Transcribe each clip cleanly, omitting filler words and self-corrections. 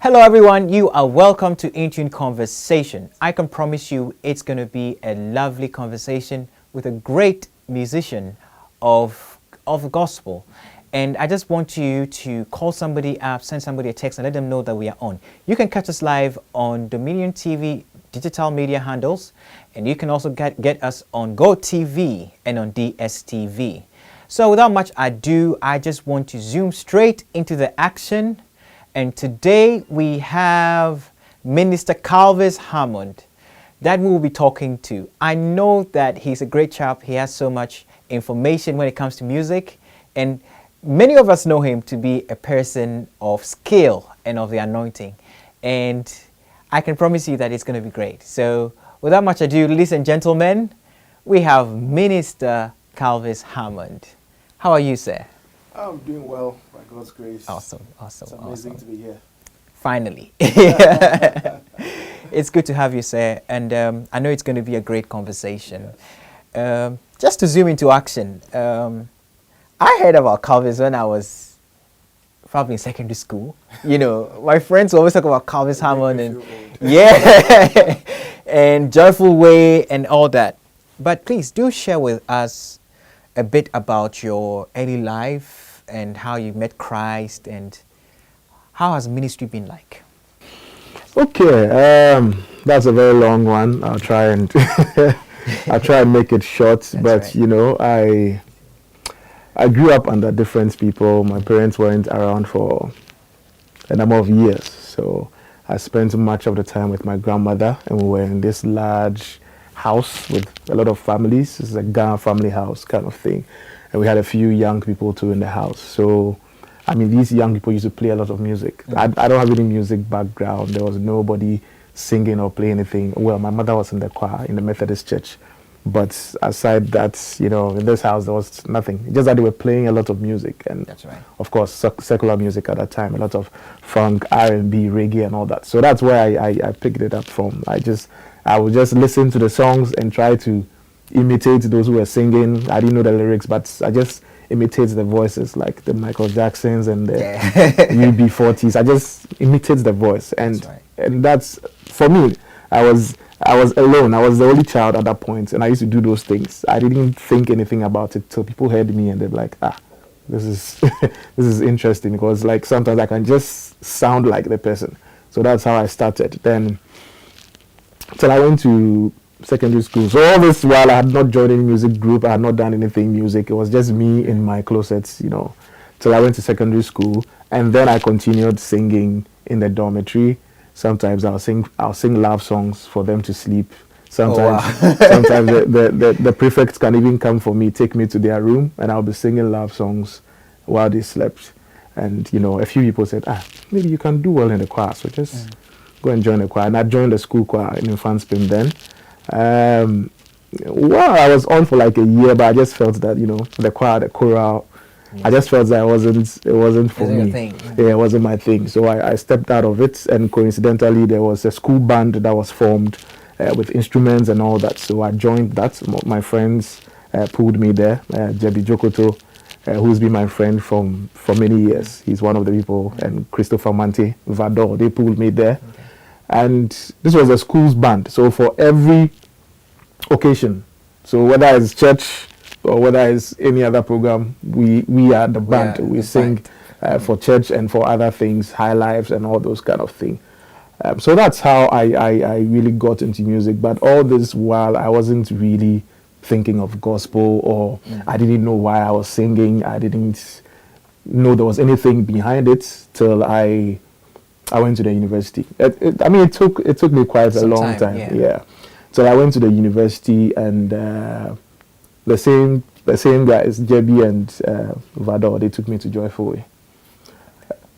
Hello everyone, you are welcome to Intune Conversation. I can promise you it's going to be a lovely conversation with a great musician of the gospel. And I just want you to call somebody up, send somebody a text and let them know that we are on. You can catch us live on Dominion TV digital media handles, and you can also get us on Go TV and on DSTV. So without much ado, I just want to zoom straight into the action. And today we have Minister Calvis Hammond that we will be talking to. I know that he's a great chap. He has so much information when it comes to music. And many of us know him to be a person of skill and of the anointing. And I can promise you that it's going to be great. So without much ado, ladies and gentlemen, we have Minister Calvis Hammond. How are you, sir? I'm doing well, by God's grace. Awesome. It's amazing to be here. Finally. It's good to have you, sir. And I know it's going to be a great conversation. Yes. Just to zoom into action, I heard about Calvis when I was probably in secondary school. You know, my friends always talk about Calvis Hammond and and Joyful Way and all that. But please do share with us a bit about your early life and how you met Christ, and how has ministry been like? Okay, that's a very long one. I'll try and make it short. That's but right. You know, I grew up under different people. My parents weren't around for a number of years, so I spent much of the time with my grandmother, and we were in this large house with a lot of families. It's a Ghana family house kind of thing. And we had a few young people too in the house. So, I mean, these young people used to play a lot of music. I don't have any music background. There was nobody singing or playing anything. Well, my mother was in the choir in the Methodist church. But aside that, you know, in this house, there was nothing. Just that they were playing a lot of music. And that's right. Of course, secular music at that time, a lot of funk, R&B, reggae and all that. So that's where I picked it up from. I would just listen to the songs and try to imitate those who were singing. I didn't know the lyrics, but I just imitate the voices, like the Michael Jacksons and the UB40s. I just imitate the voice, and and that's for me. I was alone. I was the only child at that point, and I used to do those things. I didn't think anything about it till people heard me, and they're like, this is this is interesting, because like sometimes I can just sound like the person. So that's how I started. Then till I went to secondary school. So all this while I had not joined any music group, I had not done anything music. It was just me in my closets, you know, till I went to secondary school. And then I continued singing in the dormitory. Sometimes I'll sing love songs for them to sleep. Sometimes sometimes the prefects can even come for me, take me to their room, and I'll be singing love songs while they slept. And you know, a few people said, maybe you can do well in the choir, so just go and join the choir. And I joined the school choir in Infanspim then. Well, I was on for like a year, but I just felt that, you know, the choir, the choral, I just felt that it wasn't for me. Yeah, it wasn't my thing. So I stepped out of it, and coincidentally there was a school band that was formed with instruments and all that. So I joined that. My friends pulled me there. Jebi Jokoto, who's been my friend for many years. He's one of the people, and Christopher Mante, Vador, they pulled me there. Okay. And this was a school's band. So for every occasion, so whether it's church or whether it's any other program, we are the band. We sing for church and for other things, high lives and all those kind of things. So that's how I really got into music. But all this while, I wasn't really thinking of gospel, or I didn't know why I was singing. I didn't know there was anything behind it till I went to the university. It took me quite a long time. Yeah. So I went to the university, and the same guys, Jebi and Vador, they took me to Joyful Way.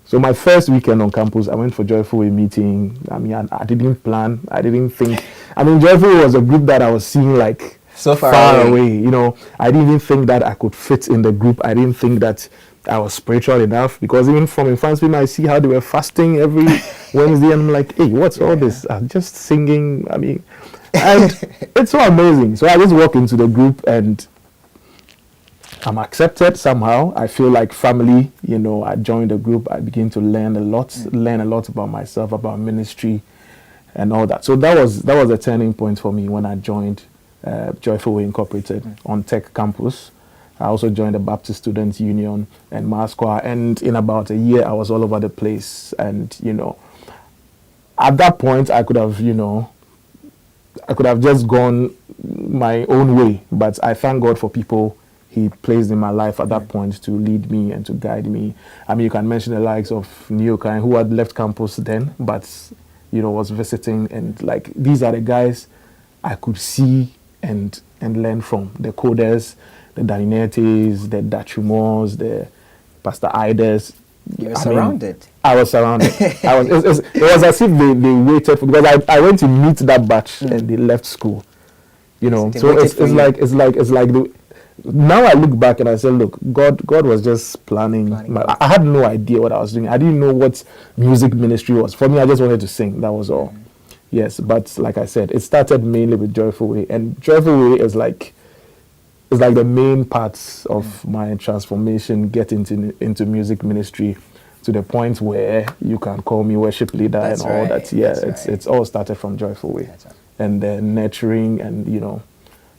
So my first weekend on campus, I went for Joyful Way meeting. I mean, I didn't plan. I didn't think. I mean, Joyful Way was a group that I was seeing like so far away. You know, I didn't even think that I could fit in the group. I didn't think that I was spiritual enough, because even from Infanspim, I see how they were fasting every Wednesday, and I'm like, hey, what's all this? I'm just singing. I mean, and it's so amazing. So I just walk into the group, and I'm accepted somehow. I feel like family. You know, I joined the group. I begin to learn a lot about myself, about ministry, and all that. So that was a turning point for me when I joined Joyful Way Incorporated on Tech Campus. I also joined the Baptist Students Union and Mass Choir, and in about a year, I was all over the place. And you know, at that point, I could have just gone my own way, but I thank God for people He placed in my life at that point to lead me and to guide me. I mean, you can mention the likes of Neokai, who had left campus then, but you know, was visiting, and like these are the guys I could see and learn from. The Coders, the Dainetes, the Dachumos, the Pastor Ides. You were surrounded. I was surrounded. It was as if they waited for, because I went to meet that batch and they left school. You know, so it's like now I look back and I say, look, God was just planning. I had no idea what I was doing. I didn't know what music ministry was. For me, I just wanted to sing. That was all. Yes, but like I said, it started mainly with Joyful Way, and Joyful Way is like the main parts of my transformation, getting into music ministry, to the point where you can call me worship leader and all that. Yeah, it's all started from Joyful Way, and the nurturing and you know,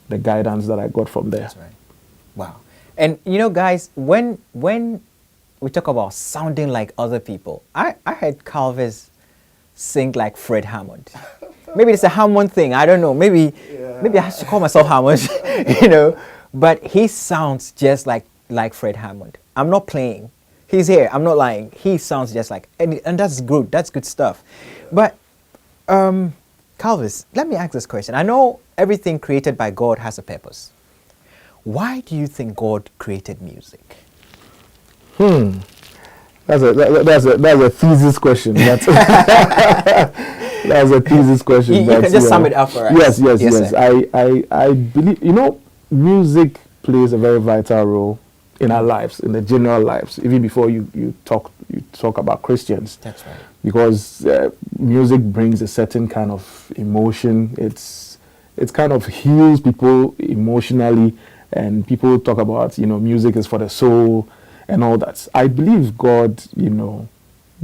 the guidance that I got from there. That's right. Wow. And you know, guys, when we talk about sounding like other people, I heard Calvis sing like Fred Hammond. Maybe it's a Hammond thing. I don't know. Maybe I should call myself Hammond. You know, but he sounds just like Fred Hammond. I'm not playing. He's here. I'm not lying. He sounds just like, and that's good. That's good stuff. But Calvis, let me ask this question. I know everything created by God has a purpose. Why do you think God created music? That's a thesis question. That's a thesis question. You can just sum it up for us. Yes. I believe, you know, music plays a very vital role in our lives, in the general lives, even before you talk about Christians. That's right. Because music brings a certain kind of emotion. It's kind of heals people emotionally, and people talk about, you know, music is for the soul and all that. I believe God, you know,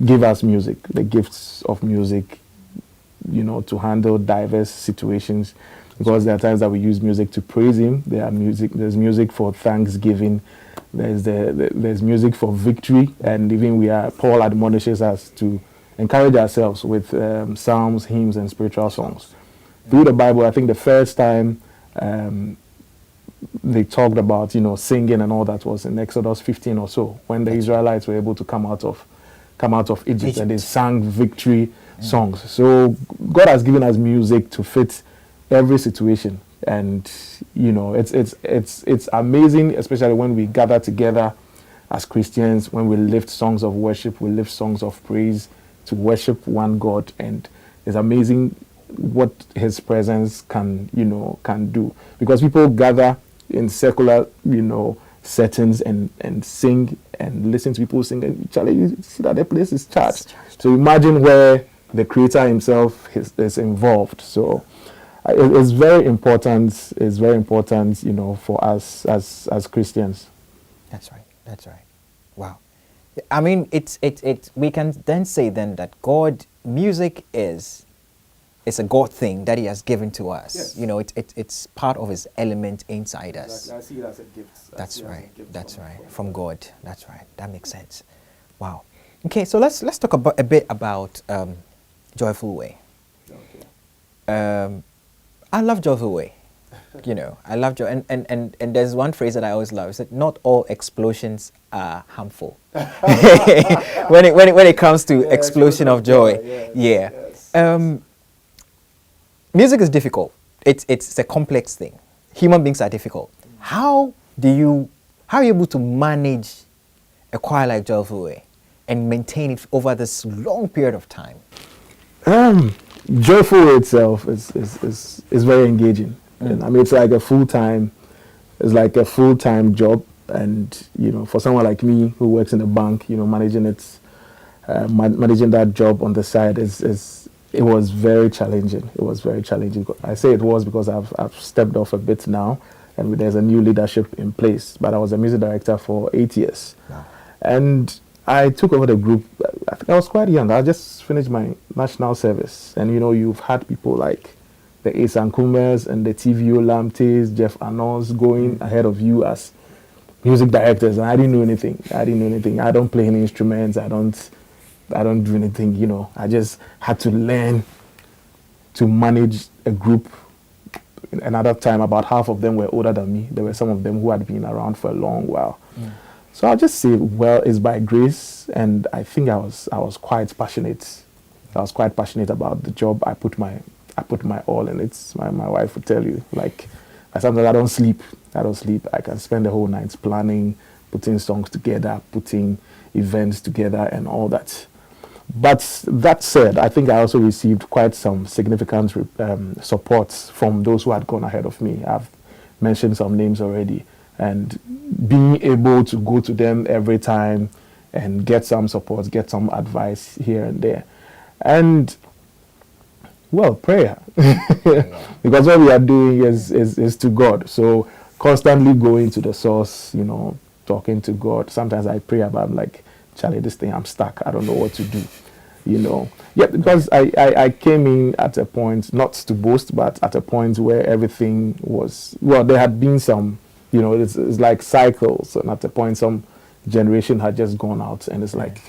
gave us music, the gifts of music, you know, to handle diverse situations. Because there are times that we use music to praise Him. There's music for thanksgiving. There's music for victory, and even Paul admonishes us to encourage ourselves with psalms, hymns, and spiritual songs. Through the Bible, I think the first time they talked about, you know, singing and all that was in Exodus 15 or so, when the Israelites were able to come out of Egypt, and they sang victory songs. So God has given us music to fit every situation, and you know, it's amazing, especially when we gather together as Christians, when we lift songs of worship, we lift songs of praise to worship one God, and it's amazing what His presence can do, because people gather in secular, you know, settings and sing and listen to people sing, and Charlie, you see that the place is charged. So imagine where the Creator Himself is involved. So it's very important. It's very important, you know, for us as Christians. That's right. Wow. I mean, it's we can then say then that music is a God thing that He has given to us. Yes. You know, it's part of His element inside us. Exactly. I see it as a gift. That's right. From God. That's right. That makes sense. Wow. Okay, so let's talk a bit about Joyful Way. Okay. I love Joyful Way. You know, I love joy, and there's one phrase that I always love. It's that not all explosions are harmful. when it comes to explosion of joy, Yes. Music is difficult. It's a complex thing. Human beings are difficult. How are you able to manage a choir like Joyful Way and maintain it over this long period of time? Joyful Way itself is very engaging. And, I mean, it's like a full-time job, and you know, for someone like me who works in a bank, you know, managing that job on the side it was very challenging. It was very challenging. I say it was because I've stepped off a bit now, and there's a new leadership in place. But I was a music director for 8 years. Wow. And I took over the group. I think I was quite young. I just finished my national service. And, you know, you've had people like the Ace and Kumbers and the TVO Lamtes, Jeff Anos going ahead of you as music directors. And I didn't know anything. I don't play any instruments. I don't do anything, you know. I just had to learn to manage a group. Another time, about half of them were older than me. There were some of them who had been around for a long while. So I'll just say, well, it's by grace, and I think I was quite passionate. I was quite passionate about the job. I put my all in it. My wife would tell you, like, sometimes I don't sleep. I can spend the whole night planning, putting songs together, putting events together, and all that. But that said, I think I also received quite some significant support from those who had gone ahead of me. I've mentioned some names already. And being able to go to them every time and get some support, get some advice here and there. And, well, prayer. Because what we are doing is to God. So constantly going to the source, you know, talking to God. Sometimes I pray about, like, Charlie, this thing, I'm stuck. I don't know what to do, you know. Yeah, because I came in at a point, not to boast, but at a point where everything was, well, there had been some, you know, it's like cycles. And at a point, some generation had just gone out. And it's like,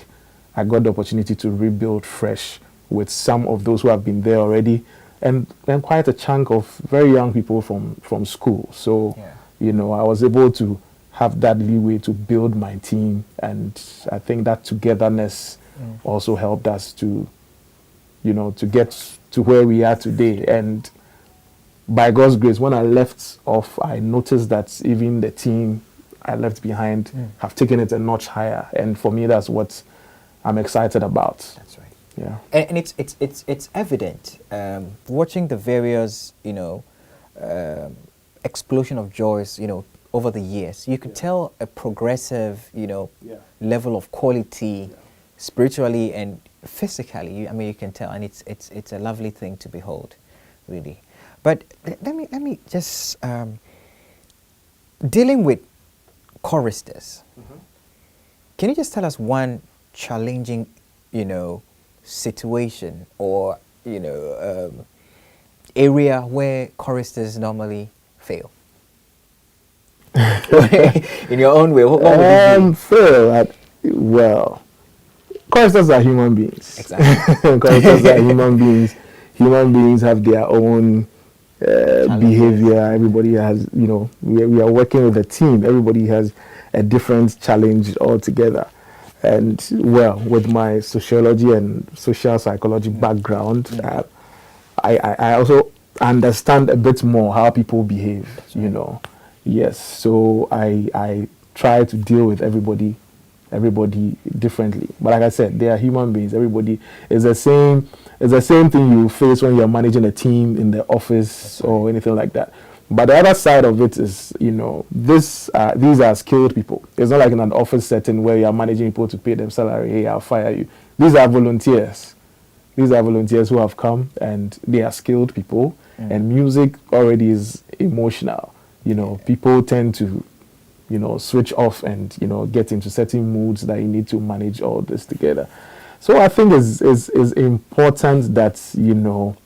I got the opportunity to rebuild fresh with some of those who have been there already. And then quite a chunk of very young people from school. So, you know, I was able to have that leeway to build my team. And I think that togetherness also helped us to, you know, to get to where we are today. And by God's grace, when I left off, I noticed that even the team I left behind have taken it a notch higher. And for me, that's what I'm excited about. That's right. Yeah. And it's evident, watching the various, you know, explosion of joys, you know, over the years. You could tell a progressive, you know, level of quality spiritually and physically. I mean, you can tell, and it's a lovely thing to behold, really. But let me just dealing with choristers. Can you just tell us one challenging, you know, situation or, you know, area where choristers normally fail? In your own way, what would you fail? Well, choristers are human beings. Exactly. Choristers are human beings. Human beings have their own behavior. Everybody has, you know, we are working with a team. Everybody has a different challenge altogether. And, well, with my sociology and social psychology background, I also understand a bit more how people behave, you know. Yes, so I try to deal with everybody differently. But like I said, they are human beings. Everybody is the same. It's the same thing you face when you're managing a team in the office or anything like that. But the other side of it is, you know, these are skilled people. It's not like in an office setting where you're managing people to pay them salary. Hey, I'll fire you. These are volunteers. These are volunteers who have come and they are skilled people. And music already is emotional. You know, people tend to, you know, switch off and, you know, get into certain moods that you need to manage all this together. So I think it's important that, you know,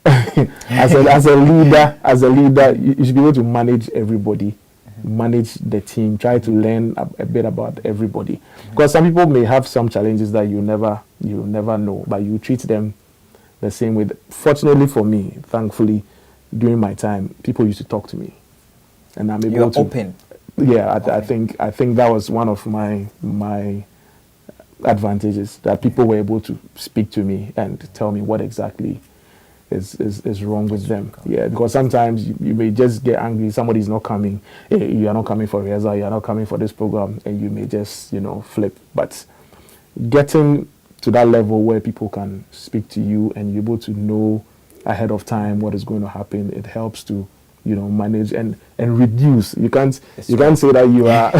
as a leader, you should be able to manage everybody, manage the team, try to learn a bit about everybody. Because some people may have some challenges that you never know, but you treat them the same way. Fortunately for me, thankfully, during my time, people used to talk to me, and I'm able to open. Yeah, I think that was one of my advantages, that people were able to speak to me and tell me what exactly is wrong with them. Yeah, because sometimes you may just get angry. Somebody's not coming. Hey, you are not coming for rehearsal. You are not coming for this program, and you may just, you know, flip. But getting to that level where people can speak to you and you're able to know ahead of time what is going to happen, it helps to, you know, manage and reduce. You can't say that you are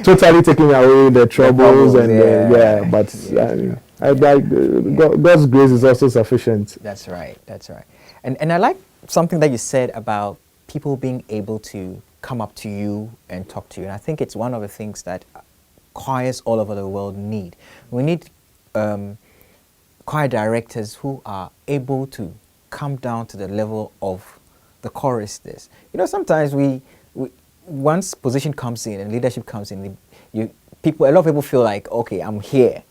totally taking away the troubles but God's grace is also sufficient. That's right. And I like something that you said about people being able to come up to you and talk to you. And I think it's one of the things that choirs all over the world need. We need choir directors who are able to come down to the level of the choristers. Sometimes we once position comes in and leadership comes in, a lot of people feel like, okay, I'm here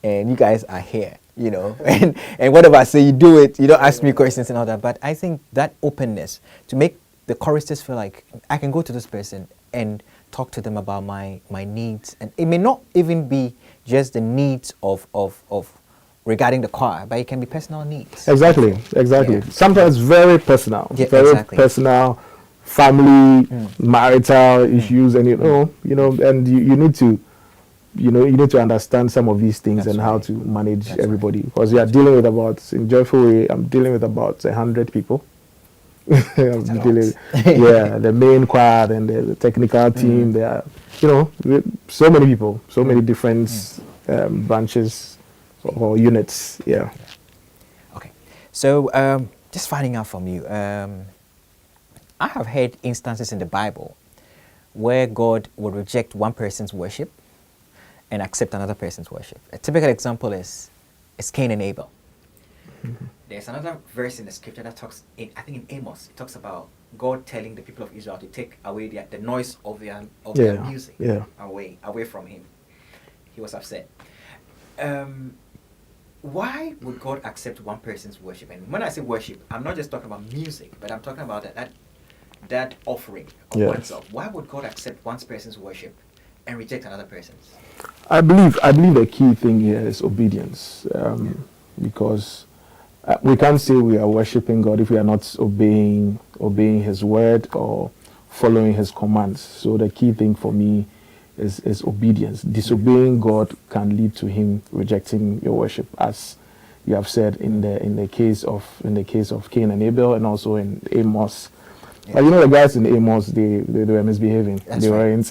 and you guys are here, and whatever I say, you do it. You don't ask me questions and all that. But I think that openness to make the choristers feel like I can go to this person and talk to them about my needs, and it may not even be just the needs of regarding the choir, but it can be personal needs. Exactly. Yeah. Sometimes very personal, personal, family, marital issues, and and you need to, you need to understand some of these things. That's and how to manage everybody, because you are dealing with in Joyful Way, I'm dealing with about 100 people. The main choir, then the technical team. There are, so many people, so many different branches or units. Yeah. Okay. So just finding out from you, I have heard instances in the Bible where God would reject one person's worship and accept another person's worship. A typical example is Cain and Abel. Mm-hmm. There's another verse in the scripture that talks, I think in Amos, it talks about God telling the people of Israel to take away the noise of their music away from him. He was upset. Why would God accept one person's worship? And when I say worship, I'm not just talking about music, but I'm talking about that offering of oneself. Why would God accept one person's worship and reject another person's? I believe the key thing here is obedience, because we can't say we are worshiping God if we are not obeying His word or following His commands. So the key thing for me is obedience. Disobeying God can lead to Him rejecting your worship, as you have said in the case of Cain and Abel, and also in Amos. But the guys in Amos, they were misbehaving. That's right.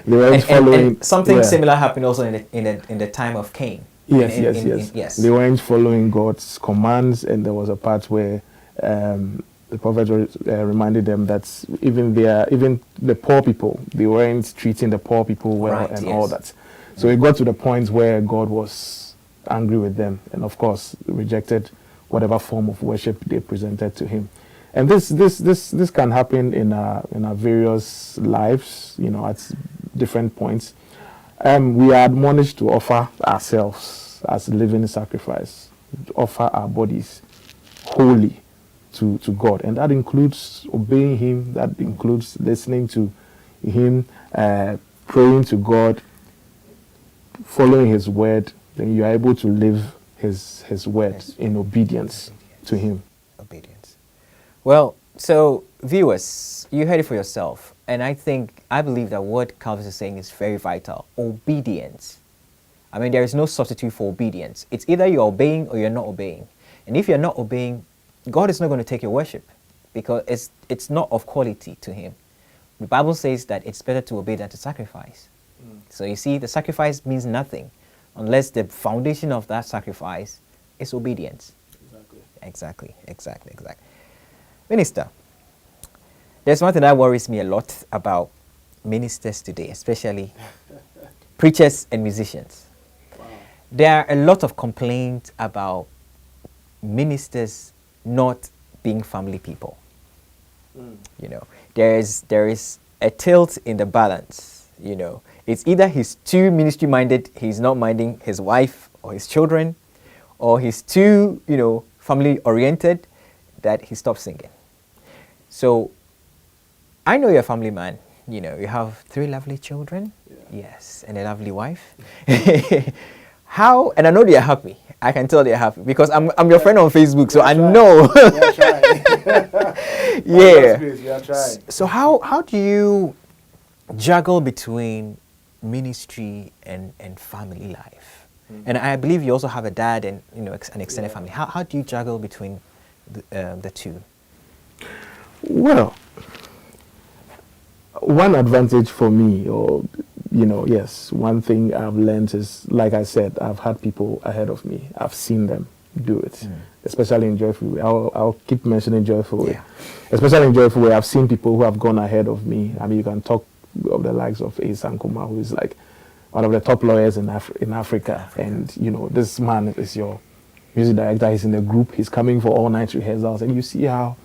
They weren't following. And something similar happened also in the time of Cain. Yes. They weren't following God's commands, and there was a part where the prophet reminded them that even the poor people, they weren't treating the poor people well, all that. So it got to the point where God was angry with them, and of course rejected whatever form of worship they presented to Him. And this can happen in our various lives, at different points. We are admonished to offer ourselves as living sacrifice, offer our bodies wholly to God, and that includes obeying Him. That includes listening to Him, praying to God, following His word. Then you are able to live His word in obedience to Him. Obedience. Well, so viewers, you heard it for yourself. And I believe that what Calvis is saying is very vital. Obedience. I mean, there is no substitute for obedience. It's either you're obeying or you're not obeying. And if you're not obeying, God is not going to take your worship, because it's not of quality to Him. The Bible says that it's better to obey than to sacrifice. So you see, the sacrifice means nothing unless the foundation of that sacrifice is obedience. Exactly. Minister, there's one thing that worries me a lot about ministers today, especially preachers and musicians. Wow. There are a lot of complaints about ministers not being family people. There is a tilt in the balance. It's either he's too ministry minded, he's not minding his wife or his children, or he's too family oriented that he stops singing. So I know you're a family man. You have 3 lovely children. Yes, and a lovely wife. How? And I know they're happy. I can tell they're happy because I'm your friend on Facebook, so I know. So how do you juggle between ministry and family life? And I believe you also have a dad and an extended family. How do you juggle between the two? Well, one advantage for me, or one thing I've learned is, like I said, I've had people ahead of me. I've seen them do it, especially in Joyful Way. I'll keep mentioning Joyful Way. Especially in Joyful Way, I've seen people who have gone ahead of me. I mean, you can talk of the likes of Asan Kuma, who is like one of the top lawyers in Africa. And, you know, this man is your music director. He's in the group. He's coming for all night rehearsals. And you see how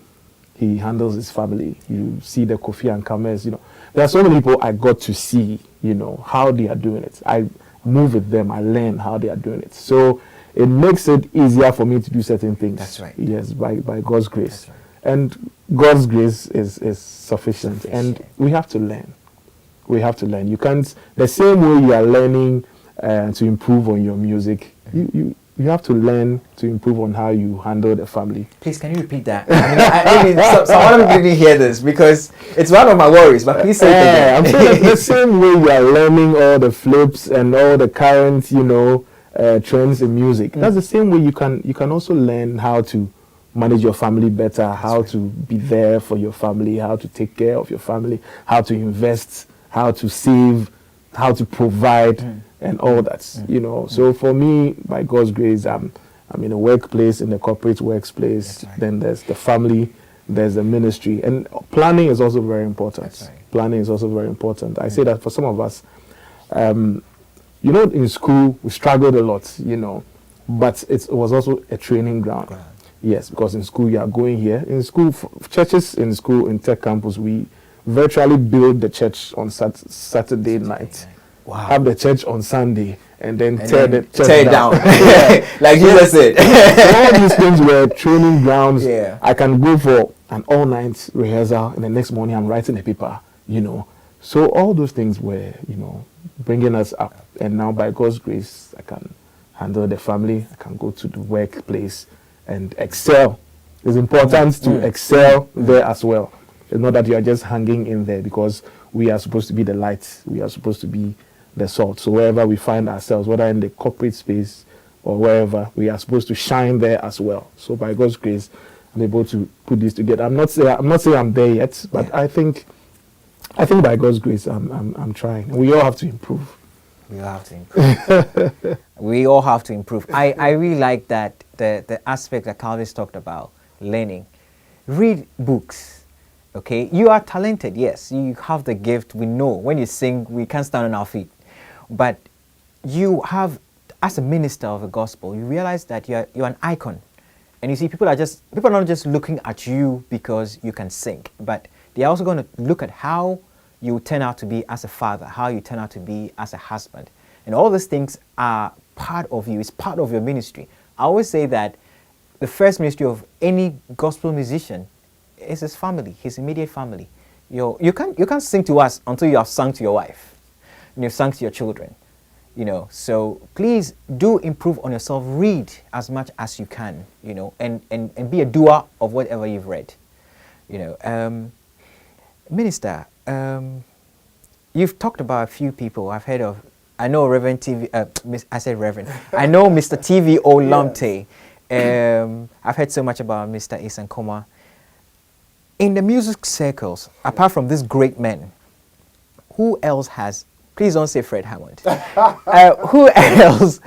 he handles his family. You see the Kofi and Kames, you know. There are so many people I got to see, you know, how they are doing it. I move with them. I learn how they are doing it. So it makes it easier for me to do certain things. That's right. Yes, by God's grace. That's right. And God's grace is sufficient. And we have to learn. We have to learn. You can't, the same way you are learning to improve on your music, you have to learn to improve on how you handle the family. Please, can you repeat that? I mean, some other people didn't hear this because it's one of my worries, but please say it again. I'm saying the same way you are learning all the flips and all the current, you know, trends in music. That's the same way you can also learn how to manage your family better, how to be there for your family, how to take care of your family, how to invest, how to save, how to provide, and all that, you know. So for me, by God's grace, I'm in a workplace, in a corporate workplace. Right. Then there's the family, there's the ministry, and planning is also very important. Right. Planning is also very important. I say that for some of us, you know, in school we struggled a lot, you know, but it was also a training ground. Right. Yes, because in school you are going here. In school, churches in school, in Tech Campus, we virtually build the church on Saturday night. Wow. Have the church on Sunday and then tear the church down. Like Jesus said. So all these things were training grounds. Yeah. I can go for an all-night rehearsal and the next morning I'm writing a paper, you know. So all those things were, you know, bringing us up. And now by God's grace, I can handle the family. I can go to the workplace and excel. It's important to excel there as well. It's not that you are just hanging in there, because we are supposed to be the light. We are supposed to be the salt. So wherever we find ourselves, whether in the corporate space or wherever, we are supposed to shine there as well. So by God's grace, I'm able to put this together. I'm not saying I'm there yet, but I think by God's grace, I'm trying. And we all have to improve. We all have to improve. We all have to improve. I really like that the aspect that Calvis talked about, learning. Read books. Okay, you are talented, yes, you have the gift, we know. When you sing, we can't stand on our feet. But you have, as a minister of the gospel, you realize that you're an icon. And you see, people are not just looking at you because you can sing, but they're also going to look at how you turn out to be as a father, how you turn out to be as a husband. And all these things are part of you, it's part of your ministry. I always say that the first ministry of any gospel musician is his family, his immediate family. You can't sing to us until you have sung to your wife and you've sung to your children, you know. So please do improve on yourself. Read as much as you can, you know, and be a doer of whatever you've read, you know. Minister, you've talked about a few people I've heard of. I know Reverend TV. I said Reverend. I know Mr. TV Olamte. Yes. I've heard so much about Mr. Isan Koma. In the music circles, apart from these great men, who else has, please don't say Fred Hammond, who else,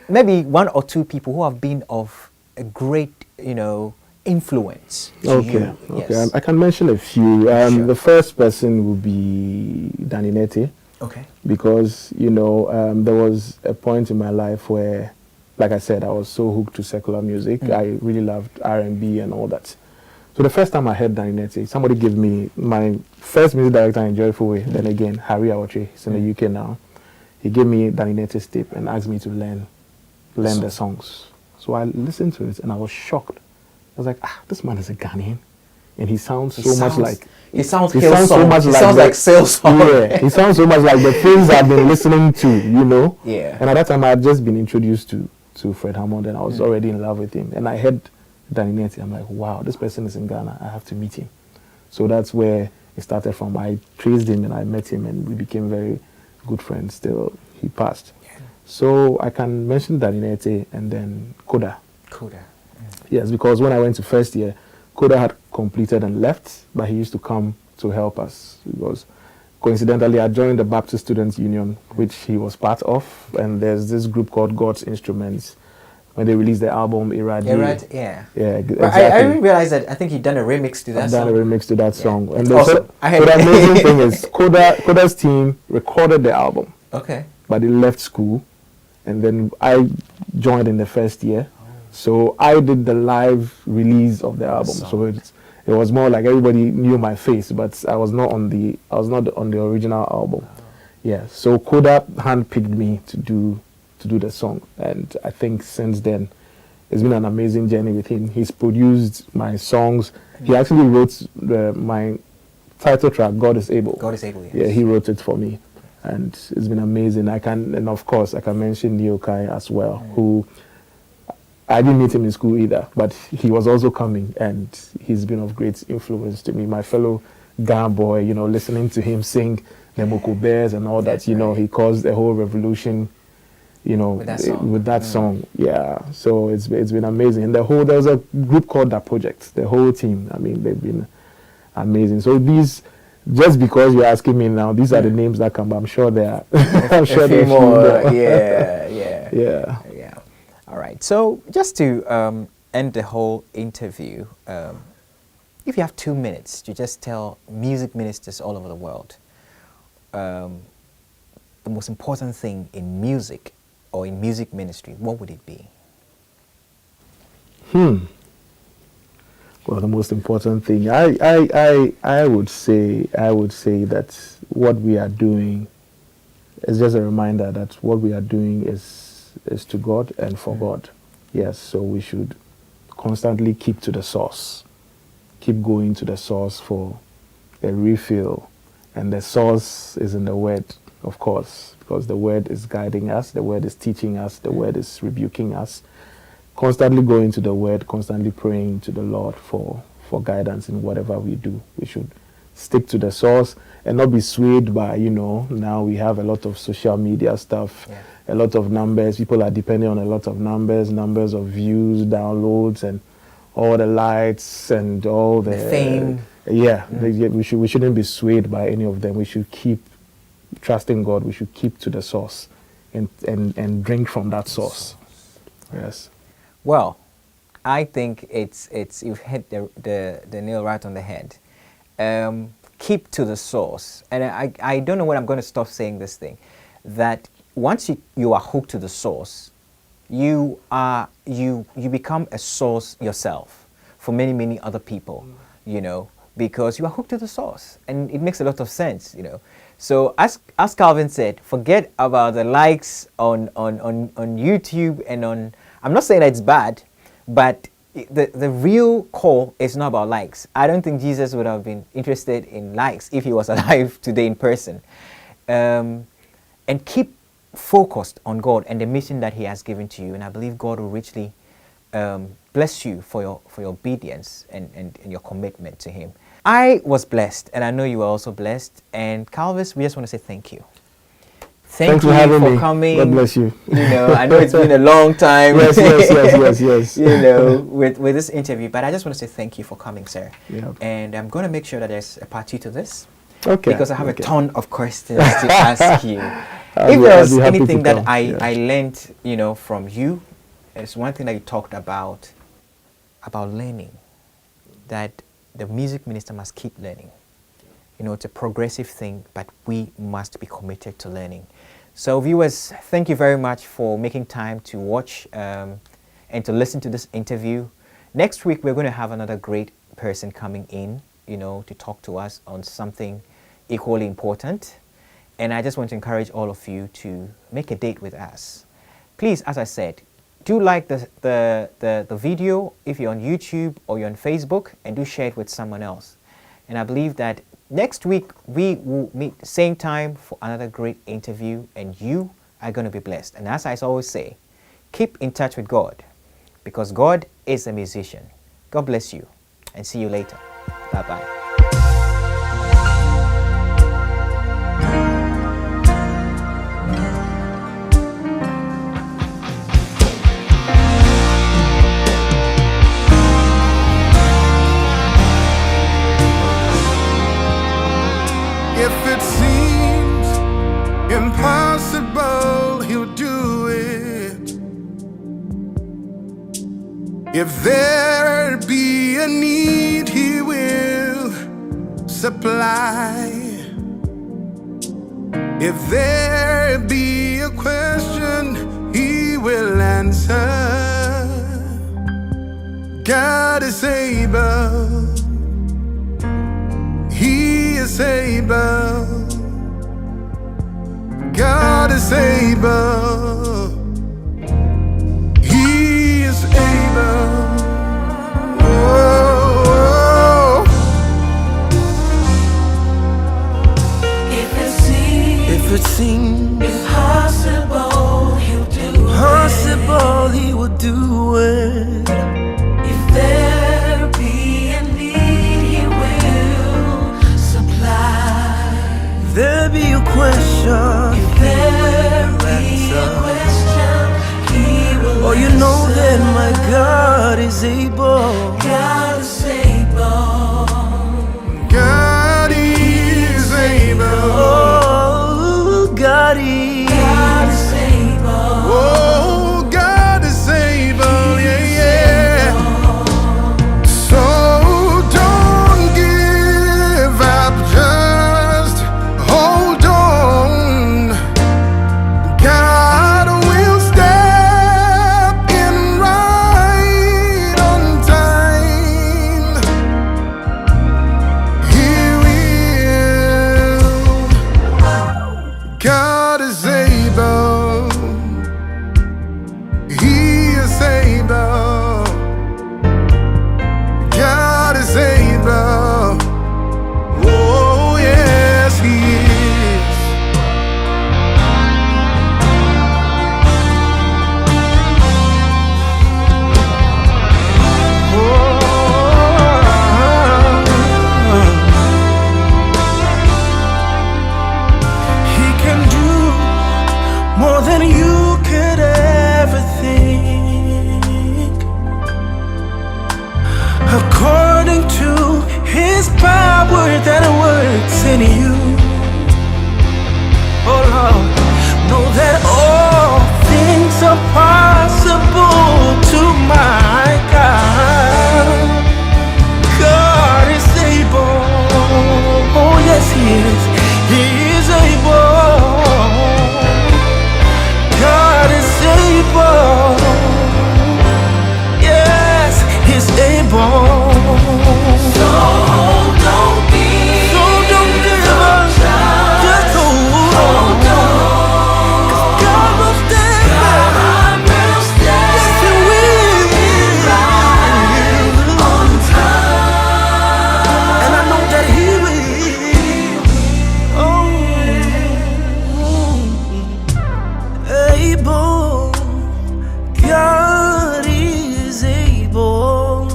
maybe one or two people who have been of a great, you know, influence to you? Okay, yes. I can mention a few. Sure. The first person would be Danny Nete. Okay. Because, you know, there was a point in my life where, like I said, I was so hooked to secular music. I really loved R&B and all that. So the first time I heard Danny Nete, somebody gave me my first music director in Joyful Way, then again, Harry Awotre, he's in the UK now. He gave me Danny Nete's tape and asked me to learn the songs. So I listened to it and I was shocked. I was like, this man is a Ghanaian. And he sounds so much like... He sounds so much like sales song. Yeah, he sounds so much like the things I've been listening to, you know? Yeah. And at that time, I had just been introduced to Fred Hammond and I was already in love with him. And I heard Danny Nete, I'm like, wow, this person is in Ghana. I have to meet him. So that's where it started from. I traced him and I met him and we became very good friends till he passed. Yeah. So I can mention Danny Nete and then Koda. Koda. Yes, because when I went to first year, Koda had completed and left, but he used to come to help us. Because coincidentally, I joined the Baptist Students Union, which he was part of, and there's this group called God's Instruments, when they released the album Iradi. Right, yeah. Yeah, But exactly. I didn't realize that. I think he done a remix to that song. Done a remix to that song. Yeah. And Awesome. so the amazing thing is Koda's team recorded the album. Okay. But they left school, and then I joined in the first year. So I did the live release of the album. So it was more like everybody knew my face, but I was not on the original album. Yeah. So Koda handpicked me to do the song, and I think since then it's been an amazing journey with him. He's produced my songs. He actually wrote my title track, God is Able. God is Able, yes. Yeah, he wrote it for me, and it's been amazing. And of course I can mention Neo Kai as well, who I didn't meet him in school either, but he was also coming, and he's been of great influence to me. My fellow Ghana boy, listening to him sing the Moko Bears and all that, he caused a whole revolution, with that song. Yeah, so it's been amazing. And there was a group called That Project, the whole team. I mean, they've been amazing. So just because you're asking me now, these are the names that come, but I'm sure there are I'm sure there are more. Yeah. All right. So just to end the whole interview, if you have 2 minutes to just tell music ministers all over the world the most important thing in music or in music ministry, what would it be? Well, the most important thing, I would say that what we are doing is just a reminder that what we are doing is to God and for God. Yes, so we should constantly keep to the source, keep going to the source for a refill, and the source is in the Word, of course, because the Word is guiding us, the Word is teaching us, the Word is rebuking us. Constantly going to the Word, constantly praying to the Lord for guidance in whatever we do. We should stick to the source and not be swayed by, now we have a lot of social media stuff, a lot of numbers. People are depending on a lot of numbers of views, downloads, and all the likes and all the fame. We shouldn't be swayed by any of them. We should keep trusting God. We should keep to the source and drink from that source. Yes. Well, I think it's you've hit the nail right on the head. Keep to the source, and I don't know when I'm going to stop saying this thing. That once you are hooked to the source, you become a source yourself for many other people, because you are hooked to the source, and it makes a lot of sense, So as Calvin said, forget about the likes on YouTube and on. I'm not saying that it's bad, but the real call is not about likes. I don't think Jesus would have been interested in likes if he was alive today in person. And keep focused on God and the mission that he has given to you. And I believe God will richly bless you for your obedience and your commitment to him. I was blessed, and I know you were also blessed. And Calvis, we just want to say thank you. Thanks for having for me. coming. God bless you. I know it's been a long time. yes. With this interview, but I just want to say thank you for coming, sir. Yeah. And I'm going to make sure that there's a part 2 to this. Okay. Because I have a ton of questions to ask you. If there's anything that I learned, from you, it's one thing that you talked about learning, that the music minister must keep learning. It's a progressive thing, but we must be committed to learning. So viewers, thank you very much for making time to watch and to listen to this interview. Next week, we're going to have another great person coming in, to talk to us on something equally important. And I just want to encourage all of you to make a date with us. Please, as I said, do like the video if you're on YouTube or you're on Facebook, and do share it with someone else. And I believe that next week we will meet same time for another great interview, and you are going to be blessed. And as I always say, keep in touch with God, because God is a musician. God bless you, and see you later. Bye-bye. If it seems impossible, he'll do it. If there be a need, He will supply. If there be a question, He will answer. God is able. He is able. God is able. He is able. Oh. If it seems impossible, He'll do impossible, He will do it. If there be a need, He will supply. There be a question, If there be a question, He will oh, you know that my God is able. God is able. God is able. Oh, God is. God is able. Oh, God is able. Yeah, yeah. So don't give up. Just hold on. God will step in right on time. He will. God is able. He is able. God is able. Oh, yes, He is. He can do more than you could ever think, according to His power that works in you. Oh Lord, know that all things are possible to my God. God is able. Oh yes, He is. He is able. God is able. Yes, He's able. So don't give So don't give up. Just hold on. 'Cause God will stand by. God will stand Yes, He will. on time. And I know that He will. Oh, able. God is able.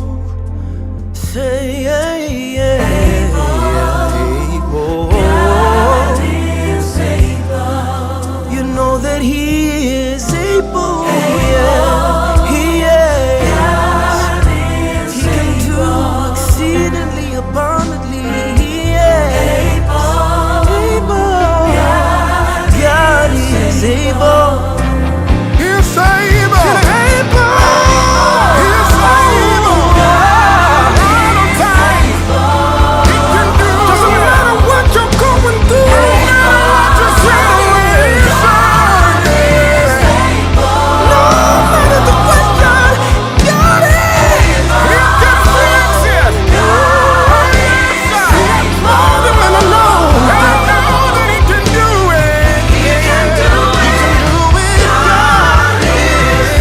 Say, yeah, yeah. Able. God is able. You know that He is able. Yeah, He is. God is He can do exceedingly abundantly. He is able. God is able. He's able. He's able. Right on time. He can do. Doesn't matter what you're going through. Just right away. No matter the question, God is. He can fix it. More than I know. I know that He can do it. He can do it. God is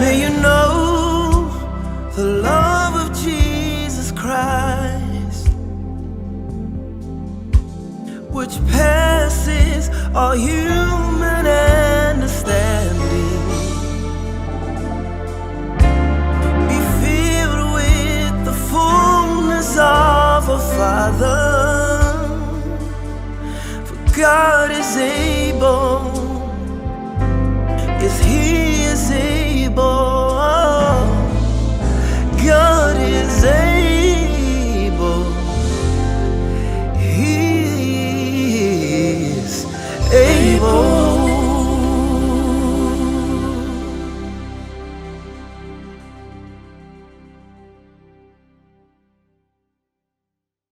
May you know the love of Jesus Christ, which passes all human understanding. Be filled with the fullness of a Father, for God is able. Is He